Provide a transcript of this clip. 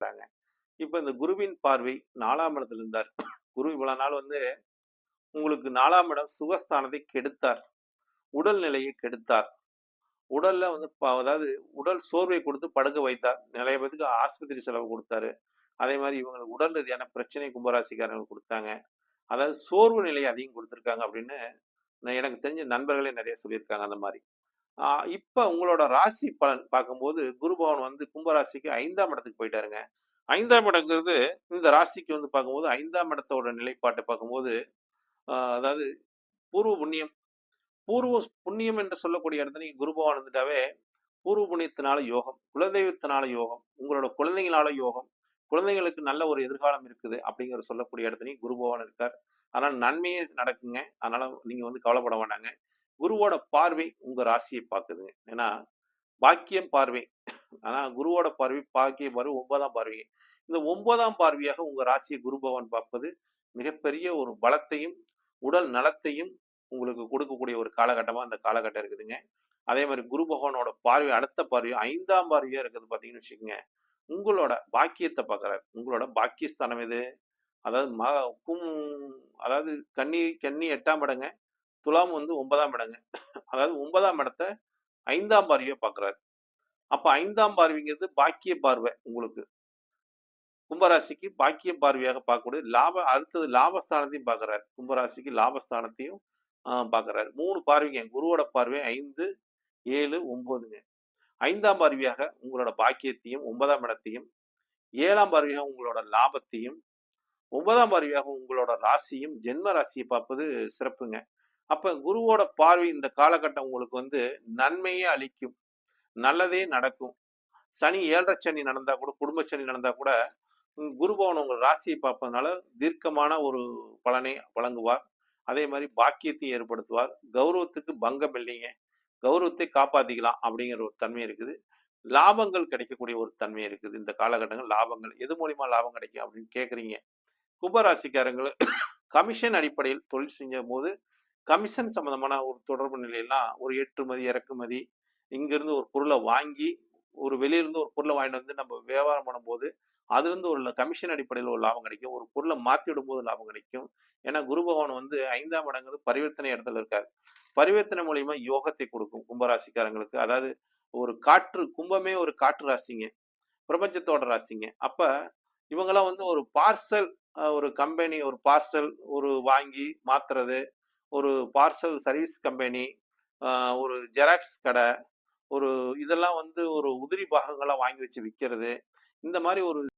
பார்க்குறாங்க. இப்ப இந்த குருவின் பார்வை 4ஆம் இடத்துல இருந்தார். குரு இவ்வளவு நாள் வந்து உங்களுக்கு 4ஆம் இடம் சுகஸ்தானத்தை கெடுத்தார். உடல் நிலையை கெடுத்தார். உடல்ல வந்து அதாவது உடல் சோர்வை கொடுத்து படுக்க வைத்தார். நெறைய பேத்துக்கு ஆஸ்பத்திரி செலவு குடுத்தாரு. அதே மாரி இவங்களுக்கு உடல் ரீதியான பிரச்சனை கும்பராசிக்காரங்களுக்கு குடுத்தாங்க. அதாவது சோர்வு நிலையை அதிகம் குடுத்துருக்காங்க அப்படின்னு எனக்கு தெரிஞ்ச நண்பர்களே நெறைய சொல்லியிருக்காங்க அந்த மாரி. ஆ இப்ப உங்களோட ராசி பலன் பார்க்கும்போது, குரு பகவான் வந்து கும்ப ராசிக்கு 5ஆம் இடத்துக்கு போயிட்டாருங்க. 5ஆம் இடம்ங்கிறது இந்த ராசிக்கு வந்து பார்க்கும்போது 5ஆம் இடத்தோட நிலைப்பாட்ட பார்க்கும்போது, அதாவது பூர்வ புண்ணியம். பூர்வ புண்ணியம் என்று சொல்லக்கூடிய இடத்துல நீங்க குரு பகவான் வந்துட்டாவே, பூர்வ புண்ணியத்தினால யோகம், குலதெய்வத்தினால யோகம், உங்களோட குழந்தைங்களால யோகம், குழந்தைங்களுக்கு நல்ல ஒரு எதிர்காலம் இருக்குது அப்படிங்கிற சொல்லக்கூடிய இடத்துலயும் குரு பகவான் இருக்கார். அதனால நன்மையே நடக்குங்க. அதனால நீங்க வந்து கவலைப்பட வேண்டாங்க. குருவோட பார்வை உங்க ராசியை பார்க்குதுங்க. ஏன்னா, பாக்கியம் பார்வை. ஆனா குருவோட பார்வை பாக்கிய பார்வை 9ஆம் பார்வை. இந்த 9ஆம் பார்வையாக உங்க ராசியை குரு பகவான் பார்ப்பது மிகப்பெரிய ஒரு பலத்தையும், உடல் நலத்தையும் உங்களுக்கு கொடுக்கக்கூடிய ஒரு காலகட்டமா அந்த காலகட்டம் இருக்குதுங்க. அதே மாரி குரு பகவானோட பார்வை அடுத்த பார்வை 5ஆம் பார்வையா இருக்குது பார்த்தீங்கன்னு வச்சுக்கங்க. உங்களோட பாக்கியத்த பார்க்குறாரு. உங்களோட பாக்கியஸ்தானம் எது? அதாவது கும் அதாவது கன்னி 8ஆம் இடங்க. துலாம் வந்து 9ஆம் இடங்க. அதாவது 9ஆம் இடத்த 5ஆம் பார்வையா பார்க்குறாரு. அப்ப 5ஆம் பார்வைங்கிறது பாக்கிய பார்வை உங்களுக்கு. கும்பராசிக்கு பாக்கிய பார்வையாக பார்க்கக்கூடியது அடுத்தது லாபஸ்தானத்தையும் பார்க்குறாரு. கும்பராசிக்கு லாபஸ்தானத்தையும் பார்க்குறாரு. 3 பார்வைங்க. குருவோட பார்வை 5, 7, 9ங்க. 5ஆம் பார்வையாக உங்களோட பாக்கியத்தையும், 9ஆம் இடத்தையும், 7ஆம் பார்வையாக உங்களோட லாபத்தையும், 9ஆம் பார்வையாக உங்களோட ராசியும், ஜென்ம ராசியை பார்ப்பது சிறப்புங்க. அப்ப குருவோட பார்வை இந்த காலகட்டம் உங்களுக்கு வந்து நன்மையே அளிக்கும். நல்லதே நடக்கும். சனி 7 சனி நடந்தா கூட, குடும்ப சனி நடந்தா கூட, குரு பகவான் உங்க ராசியை பார்ப்பதனால தீர்க்கமான ஒரு பலனை வழங்குவார். அதே மாரி பாக்கியத்தையும் ஏற்படுத்துவார். கௌரவத்துக்கு பங்கம் இல்லைங்க. கௌரவத்தை காப்பாத்திக்கலாம் அப்படிங்கிற ஒரு தன்மை இருக்குது. லாபங்கள் கிடைக்கக்கூடிய ஒரு தன்மை இருக்குது. இந்த காலகட்டங்கள் லாபங்கள். எது மூலியமா லாபம் கிடைக்கும் அப்படின்னு கேட்கிறீங்க. கும்பராசிக்காரங்கள் கமிஷன் அடிப்படையில் தொழில் செஞ்சம்போது, கமிஷன் சம்பந்தமான ஒரு தொடர்பு நிலையெல்லாம் ஒரு ஏற்றுமதி, இறக்குமதி, இங்கிருந்து ஒரு பொருள வாங்கி, ஒரு வெளியிருந்து ஒரு பொருள வாங்கிட்டு வந்து நம்ம வியாபாரம் பண்ணும்போது, அதிலிருந்து ஒரு கமிஷன் அடிப்படையில ஒரு லாபம் கிடைக்கும். ஒரு பொருள மாத்தி விடும்போது லாபம் கிடைக்கும். ஏன்னா குரு பகவான் வந்து 5ஆம் இடங்கிறது பரிவர்த்தனை இடத்துல இருக்காரு. பரிவர்த்தனை மூலியமா யோகத்தை கொடுக்கும் கும்பராசிக்காரங்களுக்கு. அதாவது ஒரு காற்று கும்பமே ஒரு காற்று ராசிங்க. பிரபஞ்சத்தோட ராசிங்க. அப்ப இவங்கலாம் வந்து ஒரு பார்சல் ஒரு கம்பெனி ஒரு பார்சல் ஒரு வாங்கி மாத்துறது, ஒரு பார்சல் சர்வீஸ் கம்பெனி, அ ஒரு ஜெராக்ஸ் கடை, ஒரு இதெல்லாம் வந்து ஒரு உதிரி பாகங்களா வாங்கி வச்சு விக்கிறது. இந்த மாரி ஒரு